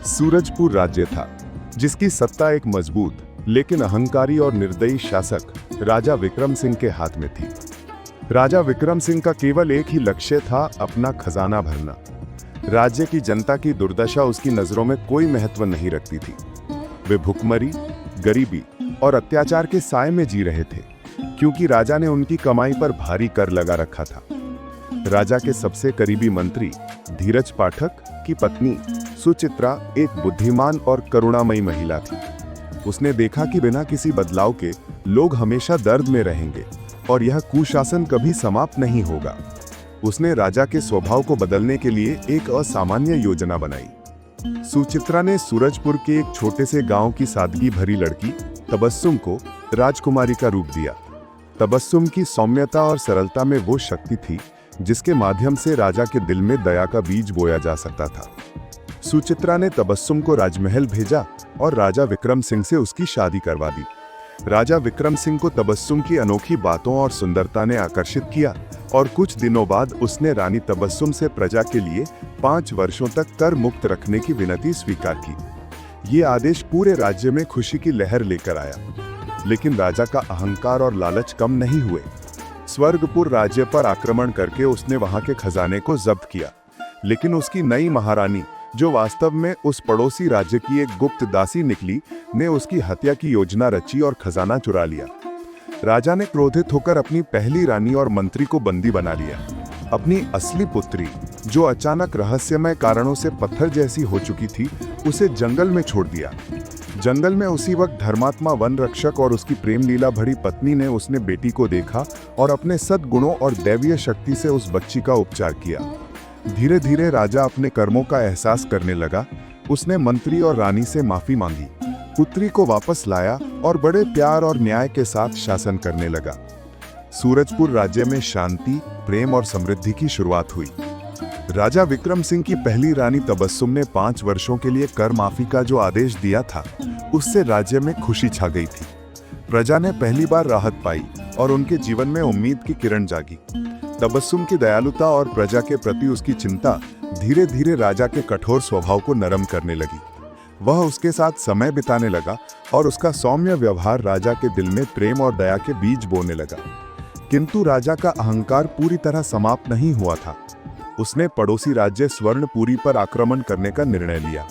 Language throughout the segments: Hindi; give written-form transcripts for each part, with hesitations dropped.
सूरजपुर राज्य था, जिसकी सत्ता एक मजबूत लेकिन अहंकारी और निर्दयी शासक राजा विक्रम सिंह के हाथ में थी। राजा विक्रम सिंह का केवल एक ही लक्ष्य था, अपना खजाना भरना। राज्य की जनता की दुर्दशा उसकी नजरों में कोई महत्व नहीं रखती थी। वे भुखमरी, गरीबी और अत्याचार के साए में जी रहे थे, क्योंकि राजा ने उनकी कमाई पर भारी कर लगा रखा था। राजा के सबसे करीबी मंत्री धीरज पाठक की पत्नी सुचित्रा एक बुद्धिमान और करुणामयी महिला थी। उसने देखा कि बिना किसी बदलाव के लोग हमेशा दर्द में रहेंगे और यह कुशासन कभी समाप्त नहीं होगा। उसने राजा के स्वभाव को बदलने के लिए एक असामान्य योजना बनाई। सुचित्रा ने सूरजपुर के एक छोटे से गांव की सादगी भरी लड़की तबस्सुम को राजकुमारी का रूप दिया। तबस्सुम की सौम्यता और सरलता में वो शक्ति थी जिसके माध्यम से राजा के दिल में दया का बीज बोया जा सकता था। सुचित्रा ने तबस्सुम को राजमहल भेजा और राजा विक्रम सिंह से उसकी शादी करवा दी। राजा विक्रम सिंह को तबस्सुम की अनोखी बातों और सुंदरता ने आकर्षित किया और कुछ दिनों बाद उसने रानी तबस्सुम से प्रजा के लिए 5 वर्षों तक कर मुक्त रखने की विनती स्वीकार की। ये आदेश पूरे राज्य में खुशी की लहर लेकर आया, लेकिन राजा का अहंकार और लालच कम नहीं हुए। स्वर्गपुर राज्य पर आक्रमण करके उसने वहां के खजाने को जब्त किया, लेकिन उसकी नई महारानी, जो वास्तव में उस पड़ोसी राज्य की एक गुप्त दासी निकली, ने उसकी हत्या की योजना रची और खजाना चुरा लिया। राजा ने क्रोधित होकर अपनी पहली रानी और मंत्री को बंदी बना लिया। अपनी असली पुत्री, जो अचानक रहस्यमय कारणों से पत्थर जैसी हो चुकी थी, उसे जंगल में छोड़ दिया। जंगल में उसी वक्त धर्मात्मा वन रक्षक और उसकी प्रेम लीला भरी पत्नी ने उसने बेटी को देखा और अपने सद्गुणों और दैवीय शक्ति से उस बच्ची का उपचार किया। धीरे धीरे राजा अपने कर्मों का एहसास करने लगा। उसने मंत्री और रानी से माफी मांगी, पुत्री को वापस लाया और बड़े प्यार और न्याय के साथ शासन करने लगा। सूरजपुर राज्य में शांति, प्रेम और समृद्धि की शुरुआत हुई। राजा विक्रम सिंह की पहली रानी तबस्सुम ने 5 वर्षों के लिए कर माफी का जो आदेश दिया था, उससे राज्य में खुशी छा गई थी। प्रजा ने पहली बार राहत पाई और उनके जीवन में उम्मीद की किरण जागी। तबस्सुम की दयालुता और प्रजा के प्रति उसकी चिंता धीरे धीरे राजा के कठोर स्वभाव को नरम करने लगी। वह उसके साथ समय बिताने लगा और उसका सौम्य व्यवहार राजा के दिल में प्रेम और दया के बीज बोने लगा। किंतु राजा का अहंकार पूरी तरह समाप्त नहीं हुआ था। उसने पड़ोसी राज्य स्वर्णपुरी पर आक्रमण करने का निर्णय लिया।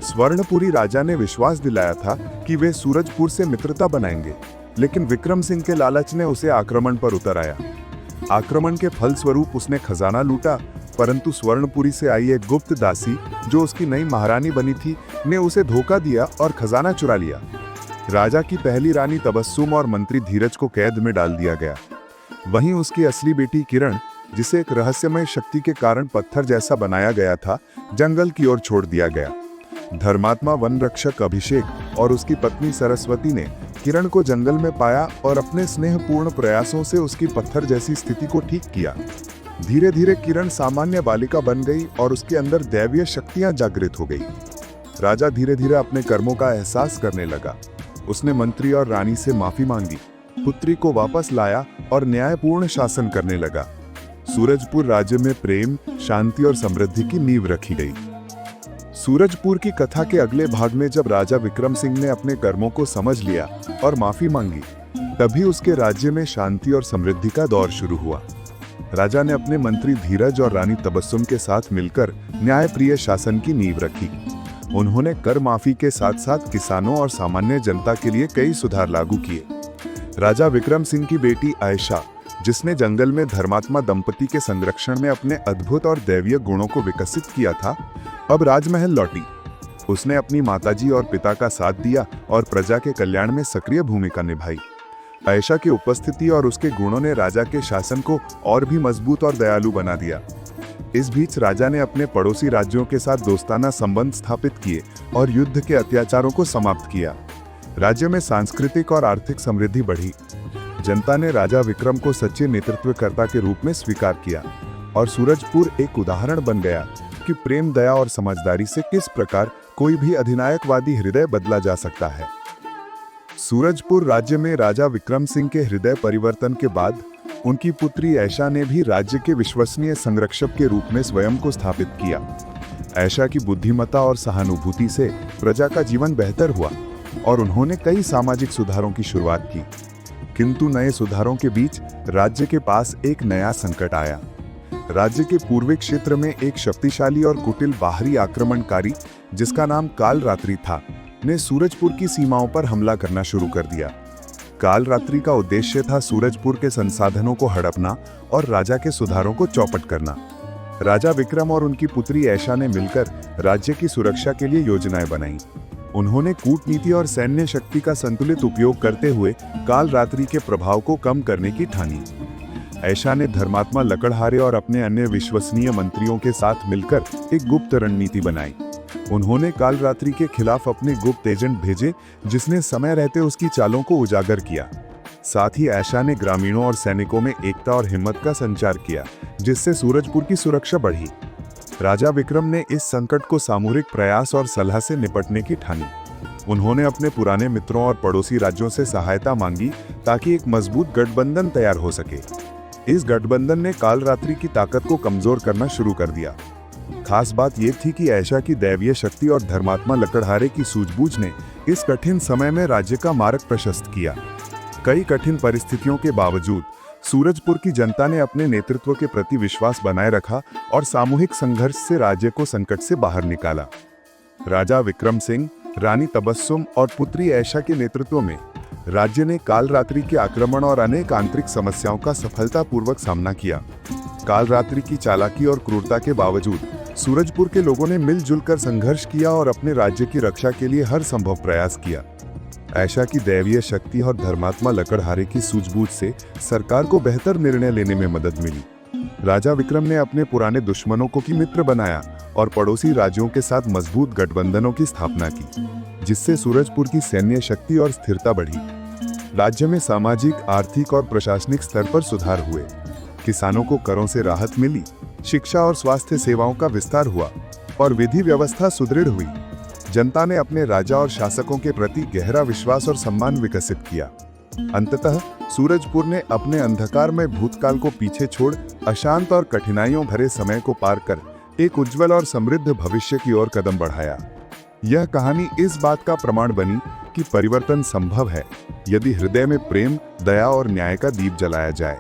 स्वर्णपुरी राजा ने विश्वास दिलाया था कि वे सूरजपुर से मित्रता बनाएंगे, लेकिन विक्रम सिंह के लालच ने उसे आक्रमण पर उतर आया। आक्रमण के फलस्वरूप उसने खजाना लूटा, परंतु स्वर्णपुरी से आई एक गुप्त दासी, जो उसकी नई महारानी बनी थी, ने उसे धोखा दिया और खजाना चुरा लिया। राजा की पहली रानी तबस्सुम और मंत्री धीरज को कैद में डाल दिया गया। वहीं उसकी असली बेटी किरण, जिसे एक रहस्यमय शक्ति के कारण पत्थर जैसा बनाया गया था, जंगल की ओर छोड़ दिया गया। धर्मात्मा वन रक्षक अभिषेक और उसकी पत्नी सरस्वती ने किरण को जंगल में पाया और अपने स्नेहपूर्ण प्रयासों से उसकी पत्थर जैसी स्थिति को ठीक किया। धीरे धीरे किरण सामान्य बालिका बन गई और उसके अंदर दैवीय शक्तियां जागृत हो गई। राजा धीरे धीरे अपने कर्मों का एहसास करने लगा। उसने मंत्री और रानी से माफी मांगी, पुत्री को वापस लाया और न्यायपूर्ण शासन करने लगा। सूरजपुर राज्य में प्रेम, शांति और समृद्धि की नींव रखी गई। सूरजपुर की कथा के अगले भाग में जब राजा विक्रम सिंह ने अपने कर्मों को समझ लिया और माफी मांगी, तभी उसके राज्य में शांति और समृद्धि का दौर शुरू हुआ। राजा ने अपने मंत्री धीरज और रानी तबस्सुम के साथ मिलकर न्यायप्रिय शासन की नींव रखी। उन्होंने कर माफी के साथ साथ किसानों और सामान्य जनता के लिए कई सुधार लागू किए। राजा विक्रम सिंह की बेटी आयशा, जिसने जंगल में धर्मात्मा दंपति के संरक्षण में अपने अद्भुत और दैवीय गुणों को विकसित किया था, अब राजमहल लौटी। उसने अपनी माताजी और पिता का साथ दिया और प्रजा के कल्याण में सक्रिय भूमिका निभाई। आयशा की उपस्थिति और उसके गुणों ने राजा के शासन को और भी मजबूत और दयालु बना दिया। इस बीच राजा ने अपने पड़ोसी राज्यों के साथ दोस्ताना संबंध स्थापित किए और युद्ध के अत्याचारों को समाप्त किया। राज्य में सांस्कृतिक और आर्थिक समृद्धि बढ़ी। जनता ने राजा विक्रम को सच्चे नेतृत्वकर्ता के रूप में स्वीकार किया और सूरजपुर एक उदाहरण बन गया कि प्रेम, दया और समझदारी से किस प्रकार कोई भी अधिनायकवादी हृदय बदला जा सकता है। सूरजपुर राज्य में राजा विक्रम सिंह के हृदय परिवर्तन के बाद उनकी पुत्री आयशा ने भी राज्य के विश्वसनीय संरक्षक के रूप में स्वयं को स्थापित किया। ऐशा की बुद्धिमत्ता और सहानुभूति से प्रजा का जीवन बेहतर हुआ और उन्होंने कई सामाजिक सुधारों की शुरुआत की। किंतु नए सुधारों के बीच राज्य के पास एक नया संकट आया। राज्य के पूर्वी क्षेत्र में एक शक्तिशाली और कुटिल बाहरी आक्रमणकारी, जिसका नाम कालरात्रि था, ने सूरजपुर की सीमाओं पर हमला करना शुरू कर दिया। कालरात्रि का उद्देश्य था सूरजपुर के संसाधनों को हड़पना और राजा के सुधारों को चौपट करना। राजा विक्रम और उनकी पुत्री ऐशा ने मिलकर राज्य की सुरक्षा के लिए योजनाएं बनाई। उन्होंने कूटनीति और सैन्य शक्ति का संतुलित उपयोग करते हुए कालरात्रि के प्रभाव को कम करने की ठानी। ऐशा ने धर्मात्मा लकड़हारे और अपने अन्य विश्वसनीय मंत्रियों के साथ मिलकर एक गुप्त रणनीति बनाई। उन्होंने कालरात्रि के खिलाफ अपने गुप्त एजेंट भेजे, जिसने समय रहते उसकी चालों को उजागर किया। साथ ही ऐशा ने ग्रामीणों और सैनिकों में एकता और हिम्मत का संचार किया, जिससे सूरजपुर की सुरक्षा बढ़ी। राजा विक्रम ने इस संकट को सामूहिक प्रयास और सलाह से निपटने की ठानी। उन्होंने अपने पुराने मित्रों और पड़ोसी राज्यों से सहायता मांगी ताकि एक मजबूत गठबंधन तैयार हो सके। इस गठबंधन ने कालरात्रि की ताकत को कमजोर करना शुरू कर दिया। खास बात यह थी कि ऐशा की दैवीय शक्ति और धर्मात्मा लकड़हारे की सूझबूझ ने इस कठिन समय में राज्य का मार्ग प्रशस्त किया। कई कठिन परिस्थितियों के बावजूद सूरजपुर की जनता ने अपने नेतृत्व के प्रति विश्वास बनाए रखा और सामूहिक संघर्ष से राज्य को संकट से बाहर निकाला। राजा विक्रम सिंह, रानी तबस्सुम और पुत्री ऐशा के नेतृत्व में राज्य ने कालरात्रि के आक्रमण और अनेक आंतरिक समस्याओं का सफलतापूर्वक सामना किया। कालरात्रि की चालाकी और क्रूरता के बावजूद सूरजपुर के लोगों ने मिलजुल कर संघर्ष किया और अपने राज्य की रक्षा के लिए हर संभव प्रयास किया। ऐशा की दैवीय शक्ति और धर्मात्मा लकड़हारे की सूझबूझ से सरकार को बेहतर निर्णय लेने में मदद मिली। राजा विक्रम ने अपने पुराने दुश्मनों को मित्र बनाया और पड़ोसी राज्यों के साथ मजबूत गठबंधनों की स्थापना की, जिससे सूरजपुर की सैन्य शक्ति और स्थिरता बढ़ी। राज्य में सामाजिक, आर्थिक और प्रशासनिक स्तर पर सुधार हुए। किसानों को करों से राहत मिली, शिक्षा और स्वास्थ्य सेवाओं का विस्तार हुआ और विधि व्यवस्था सुदृढ़ हुई। जनता ने अपने राजा और शासकों के प्रति गहरा विश्वास और सम्मान विकसित किया। अंततः सूरजपुर ने अपने अंधकारमय भूतकाल को पीछे छोड़ अशांत और कठिनाइयों भरे समय को पार कर एक उज्जवल और समृद्ध भविष्य की ओर कदम बढ़ाया। यह कहानी इस बात का प्रमाण बनी कि परिवर्तन संभव है, यदि हृदय में प्रेम, दया और न्याय का दीप जलाया जाए।